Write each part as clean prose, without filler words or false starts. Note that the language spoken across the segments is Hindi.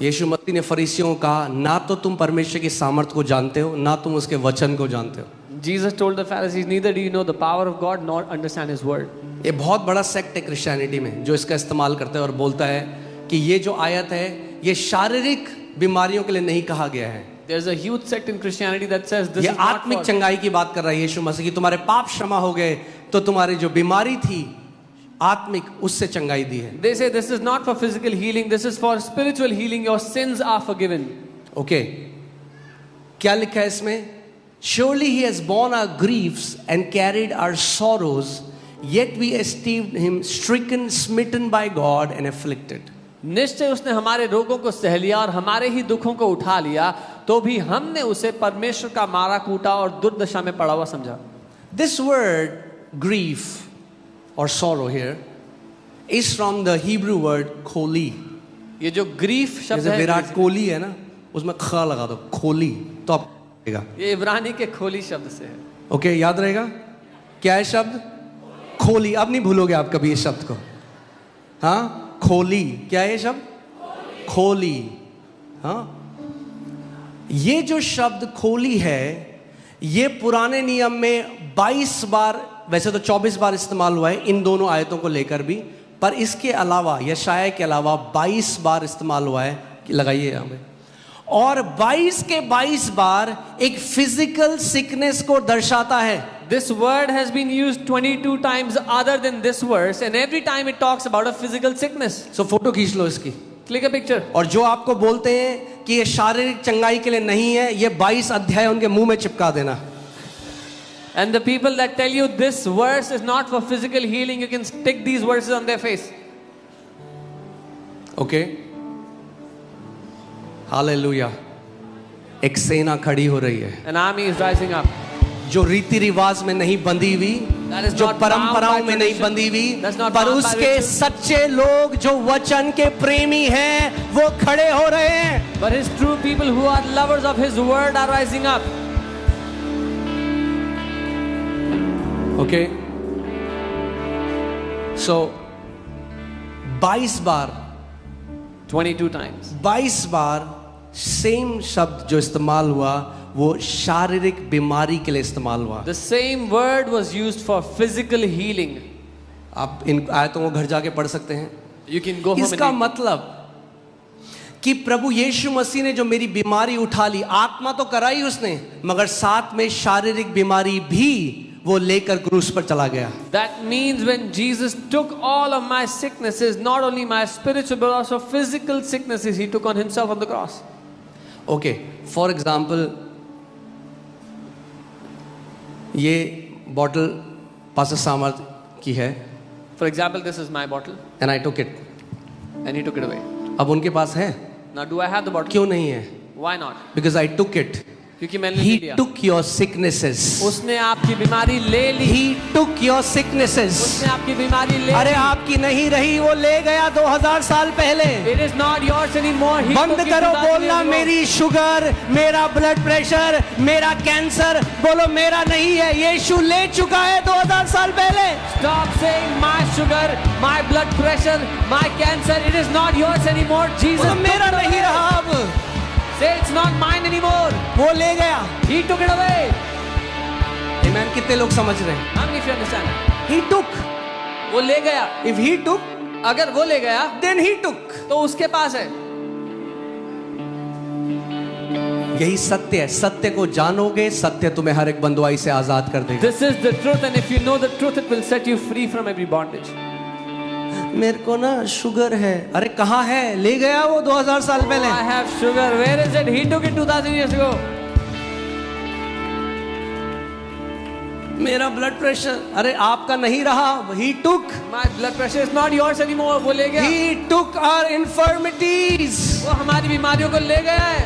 यीशु मसीह ने फरीसियों को कहा, ना तो तुम परमेश्वर की सामर्थ को जानते हो, ना तुम उसके वचन को जानते हो. Jesus told the Pharisees, neither do you know the power of God nor understand His word. ये बहुत बड़ा सेक्ट है क्रिश्चियनिटी में जो इसका इस्तेमाल करता है और बोलता है कि ये जो आयत है ये शारीरिक बीमारियों के लिए नहीं कहा गया है. There's a huge sect in Christianity that says this ये is not आत्मिक for. चंगाई की बात कर रहा है यीशु मसीह की. तुम्हारे पाप क्षमा हो गए तो तुम्हारी जो बीमारी थी आत्मिक, उससे चंगाई दी है. They say this is not for physical healing, this is for spiritual healing. Your sins are forgiven. Okay, क्या लिखा है इसमें? Surely he has borne our griefs and carried our sorrows, yet we esteemed him stricken, smitten by God and afflicted. निश्चय उसने हमारे रोगों को सह लिया और हमारे ही दुखों को उठा लिया, तो भी हमने उसे परमेश्वर का मारा कूटा और दुर्दशा में पड़ा हुआ समझा. This word grief or sorrow here is from the Hebrew word kholi. ये जो grief शब्द जैसे है, विराट कोहली है ना, उसमें ख लगा दो, खोली, तो आप रहेगा. ये इब्रानी के खोली शब्द से है. ओके, याद रहेगा क्या है शब्द? खोली. अब नहीं भूलोगे आप कभी इस शब्द को. हाँ, खोली. क्या है ये शब्द? खोली. हाँ, ये जो शब्द खोली है ये पुराने नियम में 22 बार, वैसे तो 24 बार इस्तेमाल हुआ है इन दोनों आयतों को लेकर भी, पर इसके अलावा यशाया के अलावा 22 बार इस्तेमाल हुआ है. लगाइए यहाँ पे. और 22 के 22 बार एक फिजिकल सिकनेस को दर्शाता है. This word has been used 22 times other than this verse, and every time it talks about a physical sickness. So photo खींच लो इसकी. Click a picture. और जो आपको बोलते हैं कि ये शारीरिक चंगाई के लिए नहीं है, ये 22 अध्याय उनके मुंह में चिपका देना. And the people that tell you this verse is not for physical healing, you can stick these verses on their face. Okay, hallelujah. एक सेना खड़ी हो रही है An army is rising up. जो रीति रिवाज में नहीं बंधी हुई, That is जो not परंपराओं bound by में नहीं tradition. बंधी हुई, That's not पर bound by उसके ritual. सच्चे लोग जो वचन के प्रेमी हैं वो खड़े हो रहे हैं. But his true people who are lovers of his word are rising up. Okay, so 22 bar 22 times. 22 bar same शब्द जो इस्तेमाल हुआ वो शारीरिक बीमारी के लिए इस्तेमाल हुआ. The same word was used for physical healing. आप इन आयतों को घर जाके पढ़ सकते हैं. You can go home इसका and मतलब कि प्रभु यीशु मसीह ने जो मेरी बीमारी उठा ली, आत्मा तो कराई उसने, मगर साथ में शारीरिक बीमारी भी वो लेकर क्रूस पर चला गया. that means when Jesus took all of my sicknesses, not only my spiritual but also physical sicknesses, he took on himself on the cross. Okay, for example ये बॉटल पास्टर सामर्थ की है For example, this is my bottle and I took it. and he took it away. अब उनके पास है, Now do I have the bottle? क्यों नहीं है? Why not? Because I took it. क्योंकि मैंने He ले लिया. took your sicknesses. उसने आपकी बीमारी ले ली. He took your sicknesses. उसने आपकी बीमारी ले अरे ली. आपकी नहीं रही, वो ले गया 2000 साल पहले. It is not yours anymore. He बंद took it करो 2000 बोलना years ago. मेरी शुगर, मेरा ब्लड प्रेशर, मेरा कैंसर. बोलो मेरा नहीं है, यीशु ले चुका है 2000 साल पहले. Stop saying my sugar, my blood pressure, my cancer. It is not yours anymore. Jesus बोलो took मेरा it नहीं away. रहा अब, Say it's not mine anymore. वो ले गया. He took it away. Amen. कितने लोग समझ रहे हैं? How many of you understand? He took. वो ले गया. If he took, अगर वो ले गया then he took. तो उसके पास है. यही सत्य है. सत्य को जानोगे, सत्य तुम्हें हर एक बंधुआई से आजाद कर देगा. This is the truth, and if you know the truth, it will set you free from every bondage. मेरे को ना शुगर है. अरे कहाँ है? ले गया वो 2000 साल पहले. I have sugar. Where is it? He took it 2000 years ago. मेरा ब्लड प्रेशर, अरे आपका नहीं रहा. He took. My blood pressure is not yours anymore. वो ले गया. He took our infirmities. वो हमारी बीमारियों को ले गया है.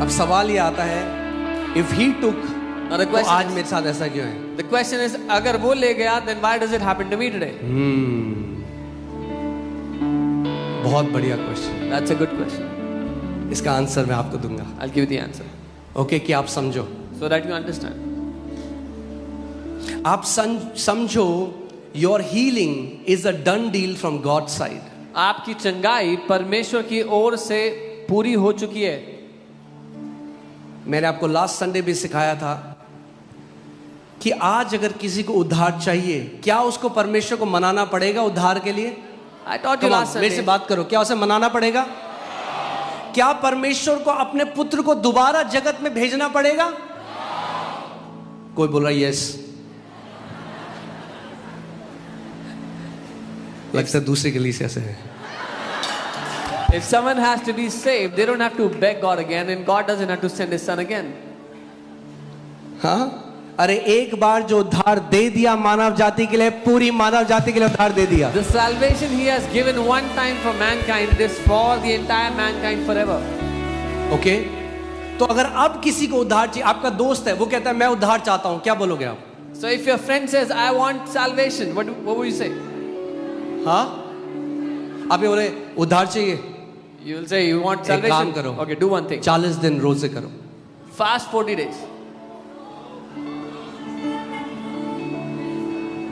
अब सवाल ये आता है, if he took, Now the तो question आज is- मेरे साथ ऐसा क्यों है? The question is, अगर वो ले गया, then why does it happen to me today? बहुत बढ़िया question. That's a good question. इसका आंसर मैं आपको दूंगा. I'll give you the answer okay, कि आप समझो. so that you understand. आप समझो, your healing is a done deal from God's side. आपकी चंगाई परमेश्वर की ओर से पूरी हो चुकी है। मैंने आपको लास्ट संडे भी सिखाया था कि आज अगर किसी को उद्धार चाहिए, क्या उसको परमेश्वर को मनाना पड़ेगा उद्धार के लिए? I taught you Come on, last मेरे से Sunday. बात करो, क्या उसे मनाना पड़ेगा? क्या परमेश्वर को अपने पुत्र को दोबारा जगत में भेजना पड़ेगा? कोई बोल रहा यस, लगता है दूसरी कलीसिया से है। If someone has to be saved, they don't have to beg God again, and God doesn't have to send His Son again. हाँ, अरे एक बार जो उद्धार दे दिया मानव जाति के लिए, पूरी मानव जाति के लिए उद्धार दे दिया। The salvation He has given one time for mankind, it is for the entire mankind forever. Okay, तो अगर अब किसी को उद्धार चाहिए, आपका दोस्त है, वो कहता है मैं उद्धार चाहता हूं, क्या बोलोगे आप? So if your friend says, "I want salvation," what would you say? हाँ, आप ये बोले उद्धार चाहिए, You will say, "You want एक काम salvation?" करो, Okay, do one thing. 40 दिन रोजे करो। Fast 40 days.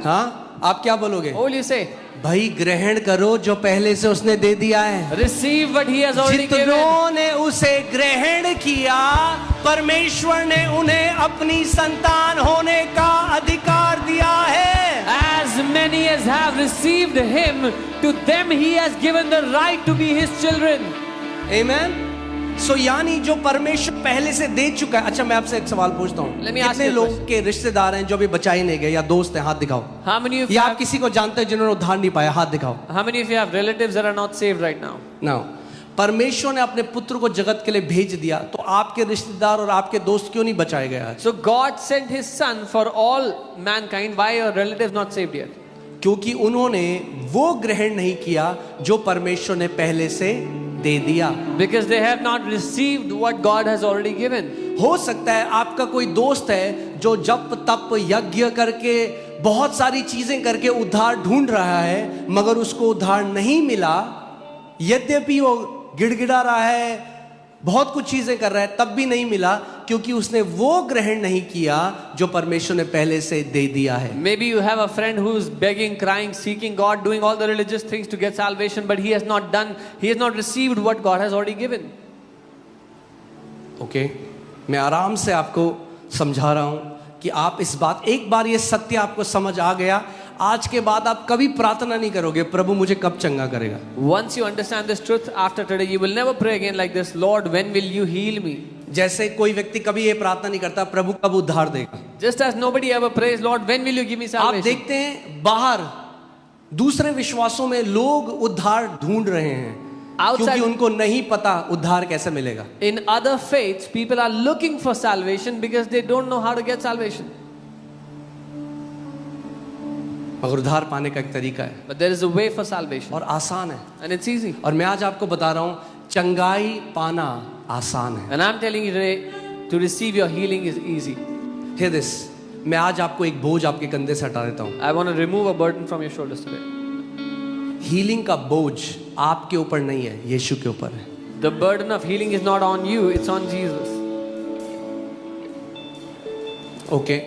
हाँ, आप क्या बोलोगे? What will you say? भाई ग्रहण करो जो पहले से उसने दे दिया है। Receive what He has already given. जितनों ने उसे ग्रहण किया, परमेश्वर ने उन्हें अपनी संतान होने का अधिकार दिया है। As many as have received Him, to them He has given the right to be His children. आमेन। सो यानी जो परमेश्वर पहले से दे चुका है। अच्छा, मैं आपसे एक सवाल पूछता हूँ, Let me ask कितने you a लोग question. के रिश्तेदार हैं जो अभी बचा ही नहीं गए, या दोस्त हैं? हाथ दिखाओ। How many of you या आप have, किसी को जानते हैं जिन्होंने उद्धार नहीं पाया? हाथ दिखाओ। how many of you have relatives that are not saved right now? Now, परमेश्वर ने अपने पुत्र को जगत के लिए भेज दिया, तो आपके रिश्तेदार और आपके दोस्त क्यों नहीं बचाए गए आज? So God sent His Son for all mankind. Why are relatives not saved yet? क्योंकि उन्होंने वो ग्रहण नहीं किया जो परमेश्वर ने पहले से दे दिया। Because they have not received what God has already given. हो सकता है आपका कोई दोस्त है जो जप तप यज्ञ करके बहुत सारी चीजें करके उद्धार ढूंढ रहा है, मगर उसको उद्धार नहीं मिला। यद्यपि वो गिड़गिड़ा रहा है, बहुत कुछ चीजें कर रहा है, तब भी नहीं मिला, क्योंकि उसने वो ग्रहण नहीं किया जो परमेश्वर ने पहले से दे दिया है। Maybe you have a friend who's begging, crying, seeking God, doing all the religious things to get salvation, but he has not received what God has already given. Okay, मैं आराम से आपको समझा रहा हूं कि आप इस बात, एक बार ये सत्य आपको समझ आ गया, आज के बाद आप कभी प्रार्थना नहीं करोगे प्रभु मुझे कब चंगा करेगा। Once you understand this truth, after today you will never pray again like this, Lord, when will you heal me? जैसे कोई व्यक्ति कभी ये प्रार्थना नहीं करता प्रभु कब उद्धार देगा। Just as nobody ever prays, Lord, when will you give me आप salvation? देखते हैं बाहर दूसरे विश्वासों में लोग उद्धार ढूंढ रहे हैं, क्योंकि उनको नहीं पता उद्धार कैसे मिलेगा। In other faiths, people are looking for salvation because they don't know how to get salvation. मगर उद्धार पाने का एक तरीका है, But there is a way for salvation, और आसान है। and it's easy. और मैं आज आपको बता रहा हूं चंगाई पाना आसान है। And I'm telling you today, to receive your healing is easy. Hear this, मैं आज आपको एक बोझ आपके कंधे से हटा देता हूं। I want to remove a burden from your shoulders today. Healing का बोझ आपके ऊपर नहीं है, यीशु के ऊपर है। The burden of healing is not on you, it's on Jesus. Okay,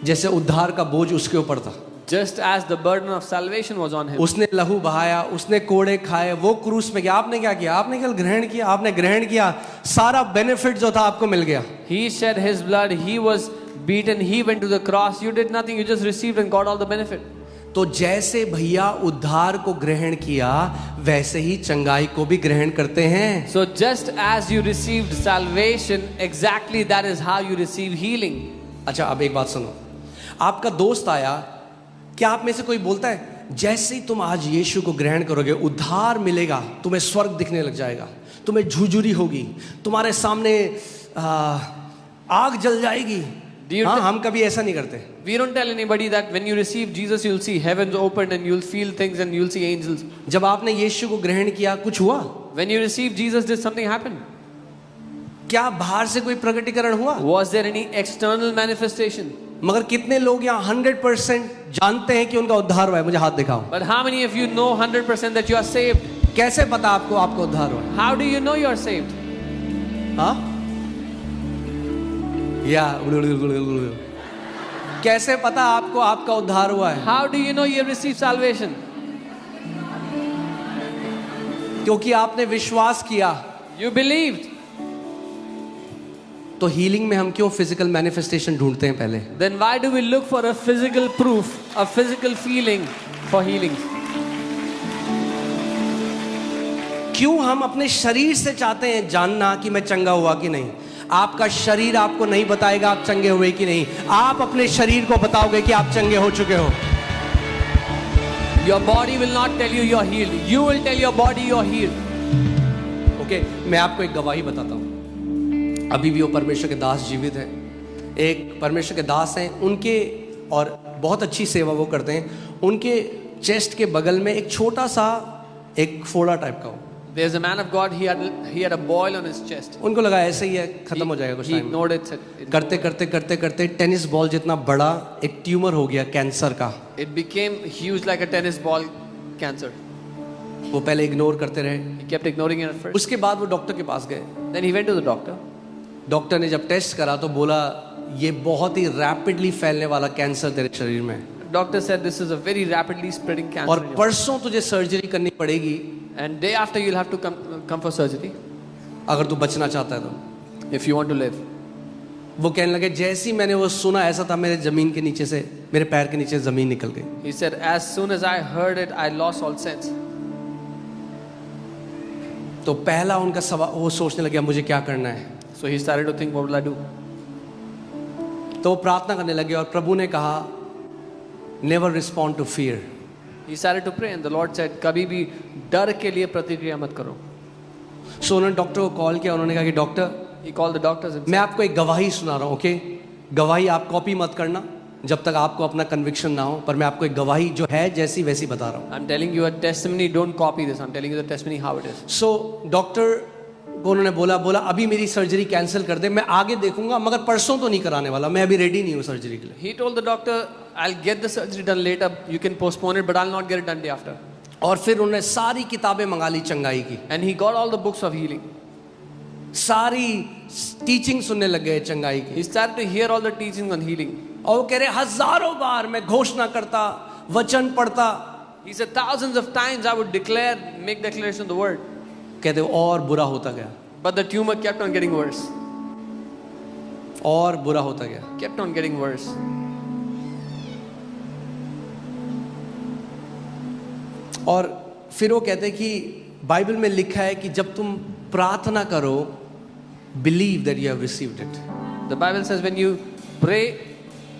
जैसे उद्धार का बोझ उसके ऊपर था, Just as the burden of salvation was on him. उसने लहू बहाया, उसने कोड़े खाए, वो क्रूस पे गया। आपने क्या किया? आपने केवल ग्रहण किया, आपने ग्रहण किया, सारा बेनिफिट जो था आपको मिल गया। He shed his blood, he was beaten, he went to the cross. You did nothing, you just received and got all the benefit. तो जैसे भैया उद्धार को ग्रहण किया, वैसे ही चंगाई को भी ग्रहण करते हैं। So just as you received salvation, exactly that is how you receive healing. अच्छा, अब एक बात सुनो, आपका दोस्त आया, क्या आप में से कोई बोलता है जैसे ही तुम आज यीशु को ग्रहण करोगे उद्धार मिलेगा, तुम्हें स्वर्ग दिखने लग जाएगा, तुम्हें झुझुरी होगी, तुम्हारे सामने आग जल जाएगी? हाँ, हम कभी ऐसा नहीं करते। We don't tell anybody that when you receive Jesus, you'll see heavens opened and you'll feel things and you'll see angels. जब आपने यीशु को ग्रहण किया कुछ हुआ? When you received Jesus, did something happen? क्या बाहर से कोई प्रकटीकरण हुआ? Was there any external manifestation? मगर कितने लोग यहाँ 100% जानते हैं कि उनका उद्धार हुआ है? मुझे हाथ दिखाओ। But how many of you know 100% that you are saved? कैसे पता आपको आपका उद्धार हुआ है? How do you know you are saved? हाँ, या कैसे पता आपको आपका उद्धार हुआ है? How do you know you have received salvation? क्योंकि आपने विश्वास किया। You believed. तो हीलिंग में हम क्यों फिजिकल मैनिफेस्टेशन ढूंढते हैं पहले? Then why do we look for a physical proof, a physical feeling for healing? क्यों हम अपने शरीर से चाहते हैं जानना कि मैं चंगा हुआ कि नहीं? आपका शरीर आपको नहीं बताएगा आप चंगे हुए कि नहीं, आप अपने शरीर को बताओगे कि आप चंगे हो चुके हो। Your body will not tell you you're healed. You will tell your body you're healed. Okay, मैं आपको एक गवाही बताता हूँ। अभी भी वो परमेश्वर के दास जीवित हैं। एक परमेश्वर के दास हैं, उनके और बहुत अच्छी सेवा वो करते हैं। उनके चेस्ट के बगल में एक छोटा सा एक फोड़ा टाइप का हो। There's a man of God. He had a boil on his chest. उनको लगा ऐसे ही है, खत्म हो जाएगा कुछ He टाइम में। ignored it. करते करते करते करते टेनिस बॉल जितना बड़ा एक ट्यूमर हो गया कैंसर का। It became huge like a tennis ball cancer. वो पहले इग्नोर करते रहे। He kept ignoring it at first. उसके बाद वो डॉक्टर के पास गए। Then he went to the doctor. Doctor ने जब टेस्ट करा तो बोला ये बहुत ही रैपिडली फैलने वाला कैंसर तेरे शरीर में। Doctor said this is a very rapidly spreading cancer. और in your परसों तुझे सर्जरी करनी पड़ेगी body. And day after you'll have to come for surgery अगर तू बचना चाहता है तो। if you want to live. वो कहने लगे जैसे ही मैंने वो सुना ऐसा था मेरे जमीन के नीचे से, मेरे पैर के नीचे जमीन निकल गई। He said as soon as I heard it I lost all sense. तो पहला उनका सवाल, वो सोचने लगे मुझे क्या करना है। So he started to think, what will I do? तो वो प्रार्थना करने लगे और प्रभु ने कहा never respond to fear. He started to pray and the Lord said कभी भी डर के लिए प्रतिक्रिया मत करो. सो उन्होंने डॉक्टर को कॉल किया। उन्होंने कहा कि doctor He called the doctors and मैं आपको एक गवाही सुना रहा हूँ, ओके? गवाही आप कॉपी मत करना जब तक आपको अपना कन्विक्शन ना हो, पर मैं आपको एक गवाही जो है जैसी वैसी बता रहा हूँ। I'm telling you a testimony, don't copy this. I'm telling you the testimony how it is. So doctor को उन्होंने बोला अभी मेरी सर्जरी कैंसिल कर दे, मैं आगे देखूंगा मगर परसों तो नहीं कराने वाला, मैं अभी रेडी नहीं हूँ सर्जरी के लिए। He told the doctor, I'll get the surgery done later. You can postpone it, but I'll not get it done day after. और फिर उन्होंने सारी किताबें मंगा ली चंगाई की, And he got all the books of healing. सारी टीचिंग सुनने लग गए चंगाई की। He started to hear all the teachings on healing. और वो कह रहे हजारों बार मैं घोषणा करता, वचन पढ़ता। He said thousands of times I would declare, make declaration of the word. कहते और बुरा होता गया, But the tumor kept on getting worse. और बुरा होता गया। Kept on getting worse. और फिर वो कहते कि बाइबल में लिखा है कि जब तुम प्रार्थना करो believe that you have received it The Bible says when you pray,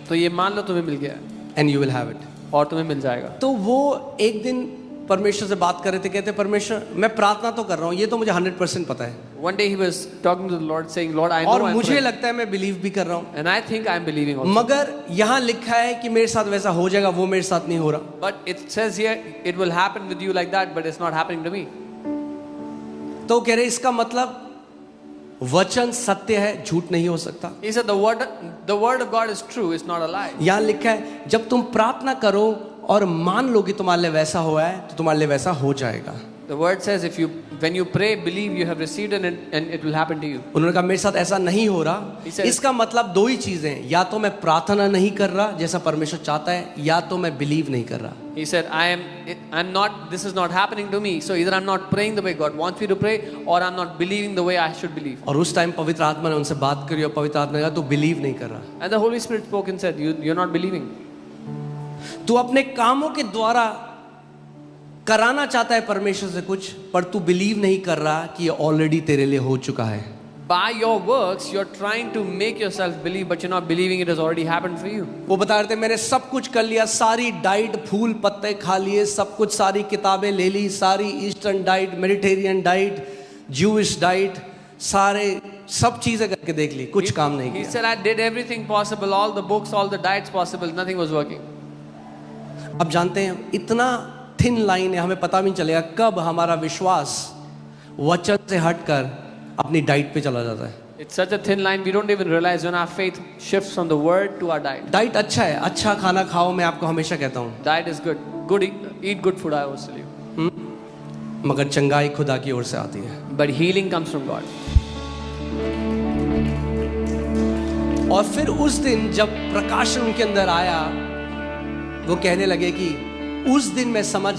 तो ये मान लो तुम्हें मिल गया and you will have it. और तुम्हें मिल जाएगा. तो वो एक दिन परमेश्वर से बात कर रहे थे, कहते परमेश्वर मैं प्रार्थना तो कर रहा हूँ, ये तो मुझे 100% पता है, One day he was talking to the Lord saying, Lord, I know और I'm मुझे praying, लगता है मैं बिलीव भी कर रहा हूँ, and I think I'm believing also. मगर यहाँ लिखा है कि मेरे साथ वैसा हो जाएगा, वो मेरे साथ नहीं हो रहा। But it says here, it will happen with you like that, but it's not happening to me. तो कह रहे इसका मतलब वचन सत्य है, झूठ नहीं हो सकता। He said the word of God is true, it's not a lie. यहाँ लिखा है जब तुम प्रार्थना करो और मान लो कि तुम्हारे लिए वैसा हुआ है तो तुम्हारे लिए वैसा हो जाएगा। The word says when you pray, believe you have received it and it will happen to you. उन्होंने कहा मेरे साथ ऐसा नहीं हो रहा। He said, इसका मतलब दो ही चीजें, या तो मैं प्रार्थना नहीं कर रहा जैसा परमेश्वर चाहता है, या तो मैं बिलीव नहीं कर रहा। He said, this is not happening to me. So either I'm not praying the way God wants me to pray, or I'm not believing the way I should believe. और उस टाइम पवित्र आत्मा ने उनसे बात करी और पवित्र आत्मा ने कहा तू बिलीव नहीं कर रहा, And the Holy Spirit spoke and said, you're not believing. तू अपने कामों के द्वारा कराना चाहता है परमेश्वर से कुछ, पर तू बिलीव नहीं कर रहा कि ये ऑलरेडी तेरे लिए हो चुका है। By your works, you're trying to make yourself believe, but you're not believing it has already happened for you. वो बता रहे थे मैंने सब कुछ कर लिया, सारी डाइट फूल पत्ते खा लिए, सब कुछ सारी किताबें ले ली, सारी eastern diet, Mediterranean diet, Jewish diet, सारे सब चीजें करके देख ली, कुछ काम नहीं He किया। said, I did everything possible, all the books, all the diets possible, nothing was working. अब जानते हैं इतना थिन लाइन है, हमें पता भी नहीं चलेगा कब हमारा विश्वास वचन से हटकर अपनी डाइट पे चला जाता है। It's such a thin line, we don't even realize when our faith shifts from the word to our diet. Diet अच्छा है, अच्छा खाना खाओ, मैं आपको हमेशा कहता हूँ, Diet is good, eat good food, I always tell you. मगर चंगाई खुदा की ओर से आती है। But healing comes from God. और फिर उस दिन जब प्रकाशन उनके अंदर आया, वो कहने लगे कि उस दिन मैं समझ